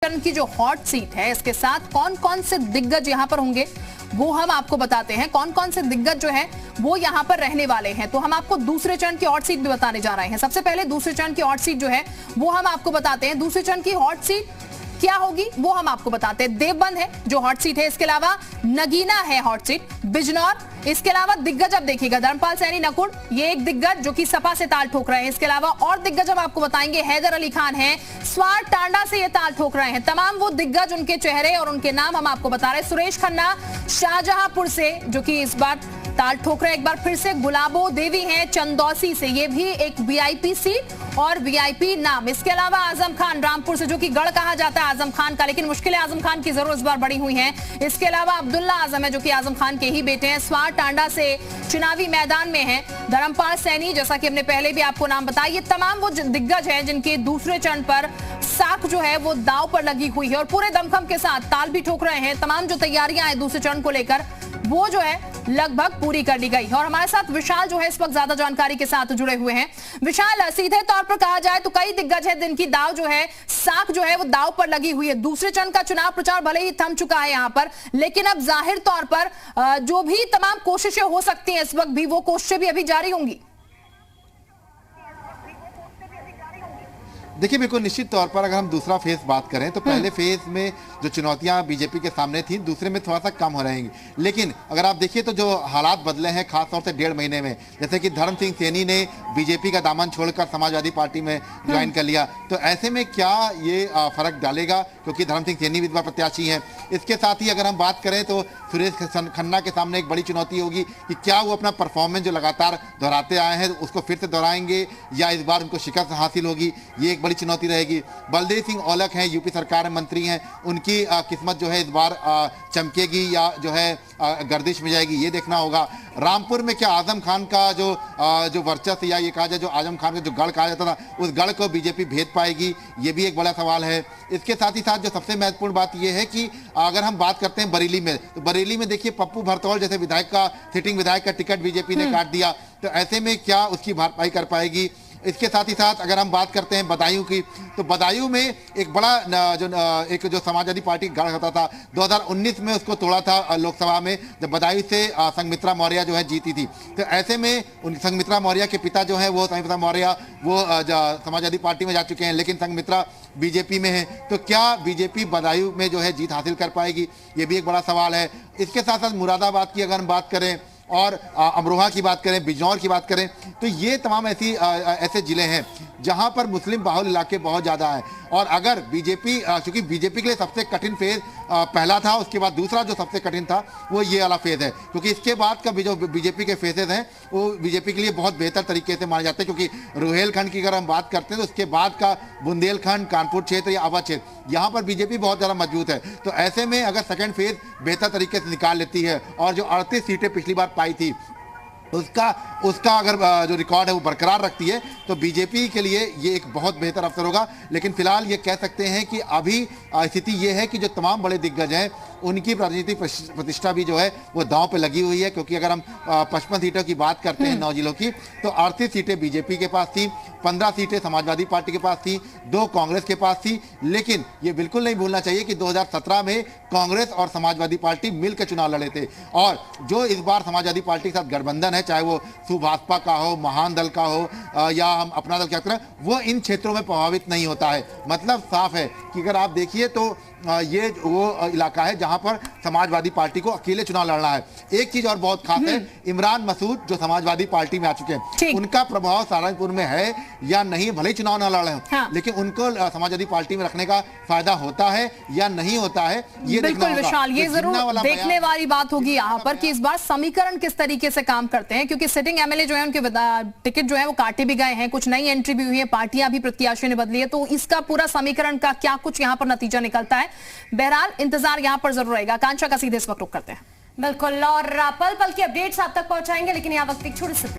की जो hot seat है इसके साथ कौन कौन से दिग्गज यहां पर होंगे वो हम आपको बताते हैं। कौन कौन से दिग्गज जो हैं वो यहां पर रहने वाले हैं, तो हम आपको दूसरे चरण की हॉट सीट भी बताने जा रहे हैं। सबसे पहले दूसरे चरण की हॉट सीट जो है वो हम आपको बताते हैं। दूसरे चरण की हॉट सीट क्या होगी वो हम आपको बताते हैं। देवबंद है जो हॉट सीट है, इसके अलावा नगीना है हॉट सीट, बिजनौर, इसके अलावा दिग्गज अब देखिएगा धर्मपाल सैनी नकुड़, ये एक दिग्गज जो कि सपा से ताल ठोक रहे हैं। इसके अलावा और दिग्गज हम आपको बताएंगे, हैदर अली खान है, स्वार टांडा से ये ताल ठोक रहे हैं। तमाम वो दिग्गज, उनके चेहरे और उनके नाम हम आपको बता रहे हैं। सुरेश खन्ना शाहजहांपुर से जो कि इस बार ताल ठोक रहे हैं। एक बार फिर से गुलाबो देवी हैं चंदौसी से, ये भी एक वीआईपी सीट और वीआईपी नाम। इसके अलावा आजम खान रामपुर से, जो कि गढ़ कहा जाता है आजम खान का, लेकिन मुश्किलें आजम खान की जरूर इस बार बड़ी हुई हैं। इसके अलावा अब्दुल्ला आजम है जो कि आजम खान के ही बेटे हैं, स्वार टांडा से चुनावी मैदान में है। धर्मपाल सैनी, जैसा कि हमने पहले भी आपको नाम बताया, ये तमाम वो दिग्गज हैं जिनके दूसरे चरण पर साख जो है वो दांव पर लगी हुई है और पूरे दमखम के साथ ताल भी ठोक रहे हैं। तमाम जो तैयारियां हैं दूसरे चरण को लेकर वो जो है लगभग पूरी कर ली गई है। और हमारे साथ विशाल जो है इस वक्त ज्यादा जानकारी के साथ जुड़े हुए हैं। विशाल, सीधे तौर पर कहा जाए तो कई दिग्गज है जिनकी दाव जो है साख जो है वो दाव पर लगी हुई है। दूसरे चरण का चुनाव प्रचार भले ही थम चुका है यहाँ पर, लेकिन अब जाहिर तौर पर जो भी तमाम कोशिशें हो सकती हैं इस वक्त भी, वो कोशिशें भी अभी जारी होंगी। देखिए, बिल्कुल निश्चित तौर पर अगर हम दूसरा फेज बात करें तो पहले फेज में जो चुनौतियां बीजेपी के सामने थी, दूसरे में थोड़ा सा कम हो रहेंगी। लेकिन अगर आप देखिए तो जो हालात बदले हैं खासतौर से 1.5 महीने में, जैसे कि धर्म सिंह सैनी ने बीजेपी का दामन छोड़कर समाजवादी पार्टी में ज्वाइन कर लिया, तो ऐसे में क्या ये फर्क डालेगा, क्योंकि धर्म सिंह सैनी भी इस बार प्रत्याशी हैं। इसके साथ ही अगर हम बात करें तो सुरेश खन्ना के सामने एक बड़ी चुनौती होगी कि क्या वो अपना परफॉर्मेंस जो लगातार दोहराते आए हैं उसको फिर से दोहराएंगे या इस बार उनको शिकस्त हासिल होगी, ये एक बड़ी चुनौती रहेगी। बलदेव सिंह औलख हैं, यूपी सरकार में मंत्री हैं, उनकी किस्मत जो है इस बार चमकेगी या जो है गर्दिश में जाएगी, ये देखना होगा। रामपुर में क्या आजम खान का जो वर्चस्व या ये कहा जाए जो आजम खान का जो गढ़ कहा जाता था, उस गढ़ को बीजेपी भेद पाएगी, ये भी एक बड़ा सवाल है। इसके साथ ही साथ जो सबसे महत्वपूर्ण बात यह है कि अगर हम बात करते हैं बरेली में, तो बरेली में देखिए पप्पू भरतौल जैसे विधायक का, सिटिंग विधायक का टिकट बीजेपी ने काट दिया, तो ऐसे में क्या उसकी भरपाई कर पाएगी। इसके साथ ही साथ अगर हम बात करते हैं बदायूं की, तो बदायूं में एक बड़ा जो समाजवादी पार्टी गढ़ होता था 2019 में, उसको तोड़ा था लोकसभा में जब बदायूं से संघमित्रा मौर्य जो है जीती थी। तो ऐसे में संघमित्रा मौर्य के पिता जो है वो संघमित्रा मौर्य वो समाजवादी पार्टी में जा चुके हैं, लेकिन संघमित्रा बीजेपी में है, तो क्या बीजेपी बदायूं में जो है जीत हासिल कर पाएगी, ये भी एक बड़ा सवाल है। इसके साथ साथ मुरादाबाद की अगर हम बात करें और अमरोहा की बात करें, बिजनौर की बात करें, तो ये तमाम ऐसे जिले हैं जहां पर मुस्लिम बाहुल इलाके बहुत ज़्यादा हैं। और अगर बीजेपी, क्योंकि बीजेपी के लिए सबसे कठिन फेज पहला था, उसके बाद दूसरा जो सबसे कठिन था वो ये वाला फेज है, क्योंकि इसके बाद का जो बीजेपी के फेजेज हैं वो बीजेपी के लिए बहुत बेहतर तरीके से माने जाते हैं। क्योंकि रुहेलखंड की अगर हम बात करते हैं तो उसके बाद का बुंदेलखंड, कानपुर क्षेत्र या अवध क्षेत्र, यहाँ पर बीजेपी बहुत ज़्यादा मजबूत है। तो ऐसे में अगर सेकेंड फेज बेहतर तरीके से निकाल लेती है और जो 38 सीटें पिछली बार पाई थी उसका अगर जो रिकॉर्ड है वो बरकरार रखती है, तो बीजेपी के लिए ये एक बहुत बेहतर अवसर होगा। लेकिन फिलहाल ये कह सकते हैं कि अभी स्थिति ये है कि जो तमाम बड़े दिग्गज हैं उनकी राजनीतिक प्रतिष्ठा भी जो है वो दांव पे लगी हुई है। क्योंकि अगर हम 55 सीटों की बात करते हैं 9 जिलों की, तो 38 सीटें बीजेपी के पास थी, 15 सीटें समाजवादी पार्टी के पास थी, 2 कांग्रेस के पास थी। लेकिन ये बिल्कुल नहीं भूलना चाहिए कि 2017 में कांग्रेस और समाजवादी पार्टी मिलकर चुनाव लड़े थे, और जो इस बार समाजवादी पार्टी के साथ गठबंधन है, चाहे वो सुभाषपा का हो, महान दल का हो या हम अपना दल क्या करें, वो इन क्षेत्रों में प्रभावित नहीं होता है। मतलब साफ है कि अगर आप देखिए तो ये वो इलाका है जहां पर समाजवादी पार्टी को अकेले चुनाव लड़ना है। एक चीज और बहुत खास है, इमरान मसूद जो समाजवादी पार्टी में आ चुके हैं, उनका प्रभाव सहारनपुर में है या नहीं, भले ही चुनाव न लड़े हों, लेकिन उनको समाजवादी पार्टी में रखने का फायदा होता है या नहीं होता है, ये बिल्कुल विशाल, ये जरूर देखने वाली बात होगी यहाँ पर कि इस बार समीकरण किस तरीके से काम करते हैं। क्योंकि सिटिंग एमएलए जो है उनके टिकट जो है वो काटे भी गए हैं, कुछ नई एंट्री भी हुई है, पार्टियां भी प्रत्याशियों ने बदली है, तो इसका पूरा समीकरण का क्या कुछ यहाँ पर नतीजा निकलता है, बहरहाल इंतजार यहां पर जरूर रहेगा। कांचा का सीधे इस वक्त रुक करते हैं। बिल्कुल, और पल पल की अपडेट्स आप तक पहुंचाएंगे, लेकिन यहां वक्त एक छोटी सी